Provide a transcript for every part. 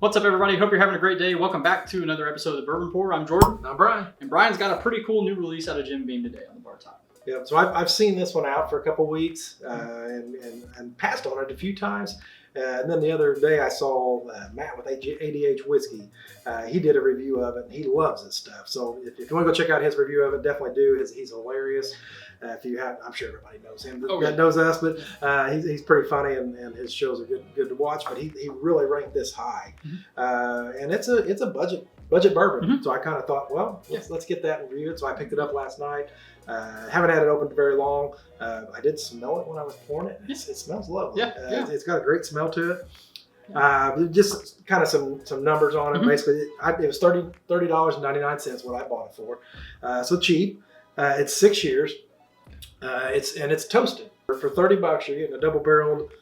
What's up, everybody? Hope you're having a great day. Welcome back to another episode of the Bourbon Pour. I'm Jordan. I'm Brian. And Brian's got a pretty cool new release out of Jim Beam today on the bar top. Yeah, so I've seen this one out for a couple weeks and passed on it a few times. And then the other day I saw Matt with ADH Whiskey. He did a review of it, and he loves this stuff. So if you want to go check out his review of it, definitely do. He's hilarious. If you have, I'm sure everybody knows him that knows us, but he's pretty funny, and his shows are good to watch. But he really ranked this high, and it's a budget bourbon. So I kind of thought, well, let's get that and review it. So I picked it up last night. Haven't had it open very long. I did smell it when I was pouring it. It smells lovely. It's got a great smell to it. Just kind of some numbers on it. Basically, it was $30.99 what I bought it for. So cheap. It's 6 years. It's toasted for $30. You're getting a double-barreled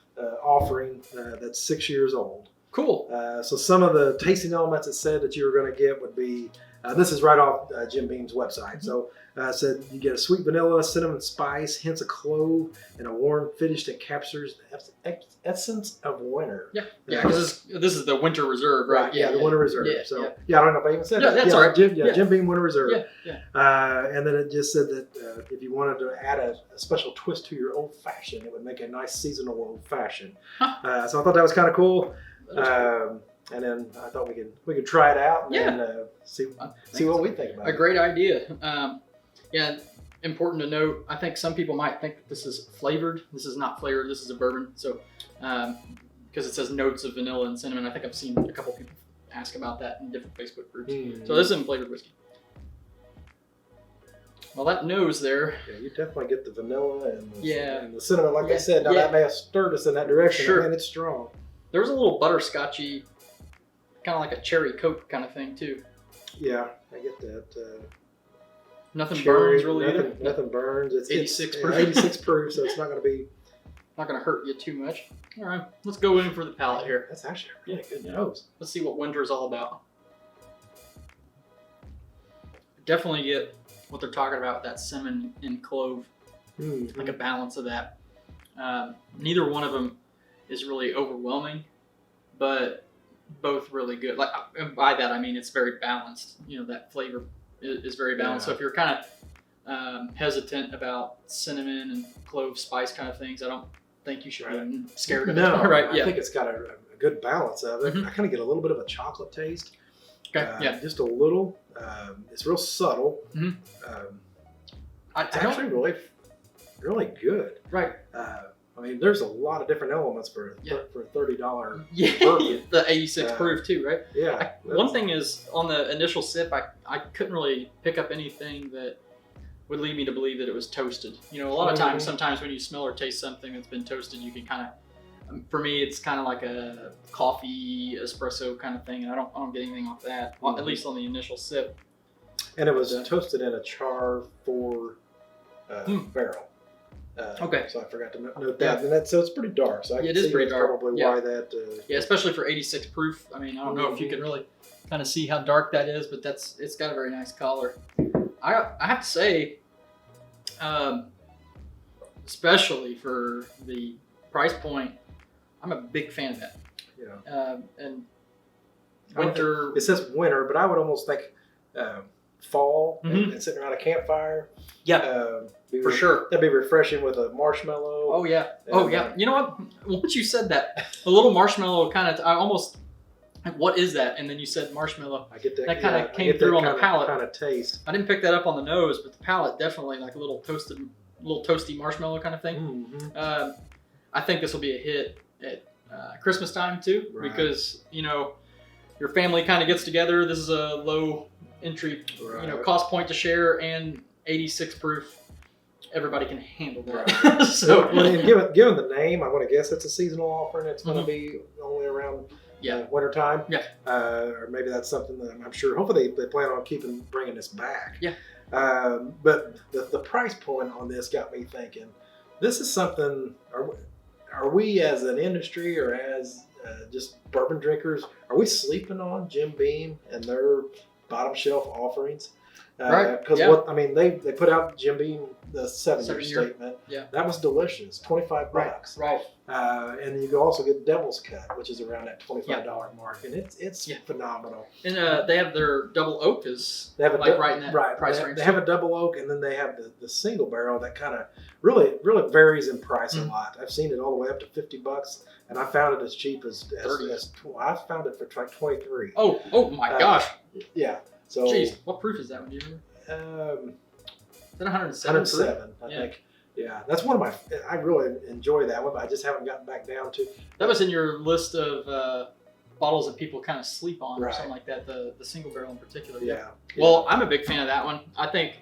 offering that's 6 years old. Cool. So some of the tasting elements it said that you were going to get would be. This is right off Jim Beam's website. So said you get a sweet vanilla, cinnamon spice, hints of clove, and a warm finish that captures the essence of winter. Because this is the Winter Reserve, right? The Winter Reserve. I don't know if I even said that. That's all right. Jim Beam Winter Reserve. Yeah. And then it just said that if you wanted to add a special twist to your old fashioned, it would make a nice seasonal old fashioned. So I thought that was kind of cool. And then I thought we could try it out and see what we think about it. A great idea. Important to note, I think some people might think that this is flavored. This is not flavored. This is a bourbon. So, because it says notes of vanilla and cinnamon, I think I've seen a couple people ask about that in different Facebook groups. So this isn't flavored whiskey. Well, that nose there. Yeah, you definitely get the vanilla and the cinnamon, like I said. Now that may have stirred us in that direction. Sure. Man, it's strong. There's a little butterscotchy, kind of like a cherry Coke kind of thing too. Yeah, I get that. Nothing burns really either. Nothing burns. It's 86 proof. 86 proof, so it's not going to be. Not going to hurt you too much. All right, let's go in for the palate here. That's actually a really good nose. Let's see what winter is all about. Definitely get what they're talking about, that cinnamon and clove, like a balance of that. Neither one of them is really overwhelming, but both really good. Like, and by that I mean it's very balanced. You know, that flavor is very balanced. So if you're kind of hesitant about cinnamon and clove spice kind of things, I don't think you should be scared of it. I think it's got a good balance of it. I kind of get a little bit of a chocolate taste. Okay. Just a little. It's real subtle. It's actually really good. Right. I mean, there's a lot of different elements for a $30 bourbon. The 86 proof too, right? Yeah. One thing is, on the initial sip, I couldn't really pick up anything that would lead me to believe that it was toasted. You know, a lot of times, sometimes when you smell or taste something that's been toasted, you can kind of, for me, it's kind of like a coffee espresso kind of thing, and I don't get anything off that, at least on the initial sip. And it was toasted in a char 4 barrel. So I forgot to note that. And so it's pretty dark. So I can see pretty dark. Probably why that. Especially for 86 proof. I mean, I don't know if you can really kind of see how dark that is, but it's got a very nice color. I have to say, especially for the price point, I'm a big fan of that. Yeah. And winter. It says winter, but I would almost think fall and sitting around a campfire. For sure. That'd be refreshing with a marshmallow. Oh, yeah. You know what? Once you said that, a little marshmallow kind of, I almost, like, what is that? And then you said marshmallow. I get that. That kind of came through on the palate. Kind of taste. I didn't pick that up on the nose, but the palate definitely like a little toasty marshmallow kind of thing. I think this will be a hit at Christmas time too, because, you know, your family kind of gets together. This is a low entry, cost point to share, and 86 proof. Everybody can handle that. So, given the name, I'm going to guess it's a seasonal offering. It's going to be only around winter time. Or maybe that's something that I'm sure. Hopefully, they plan on bringing this back. But the price point on this got me thinking. This is something. Are we as an industry or as just bourbon drinkers? Are we sleeping on Jim Beam and their bottom shelf offerings? Right. Because they put out Jim Beam the 7-year 7-year. statement. Yeah. That was delicious. $25. Right. And you can also get Devil's Cut, which is around that $25 mark, and it's phenomenal. And they have their double oak is They have right in that price range. They have a double oak, and then they have the single barrel that kind of really varies in price a lot. I've seen it all the way up to $50, and I found it as cheap as 30. I found it for like 23. Oh my gosh! Yeah. So, jeez, what proof is that one? Do you remember? Is that 107? 107, I think. Yeah, that's one of my. I really enjoy that one, but I just haven't gotten back down to. That was in your list of bottles that people kind of sleep on, or Right. something like that. The single barrel in particular. Yeah. Well, I'm a big fan of that one. I think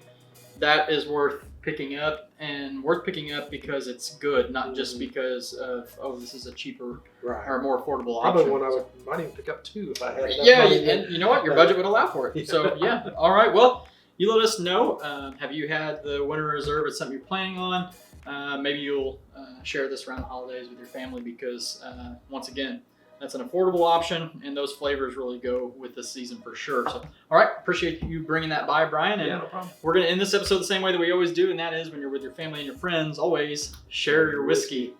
that is worth picking up, and worth picking up because it's good, not just because of this is a cheaper Right. or more affordable Probably option. one I might even pick up too if I had enough Yeah, money. and you know what? Your budget would allow for it. So yeah. All right. Well, you let us know. Have you had the Winter Reserve? It's something you're planning on. Maybe you'll share this around the holidays with your family because once again, that's an affordable option, and those flavors really go with this season for sure. So, all right, appreciate you bringing that by, Brian. And Yeah, no problem. we're going to end this episode the same way that we always do, and that is when you're with your family and your friends, always share your whiskey.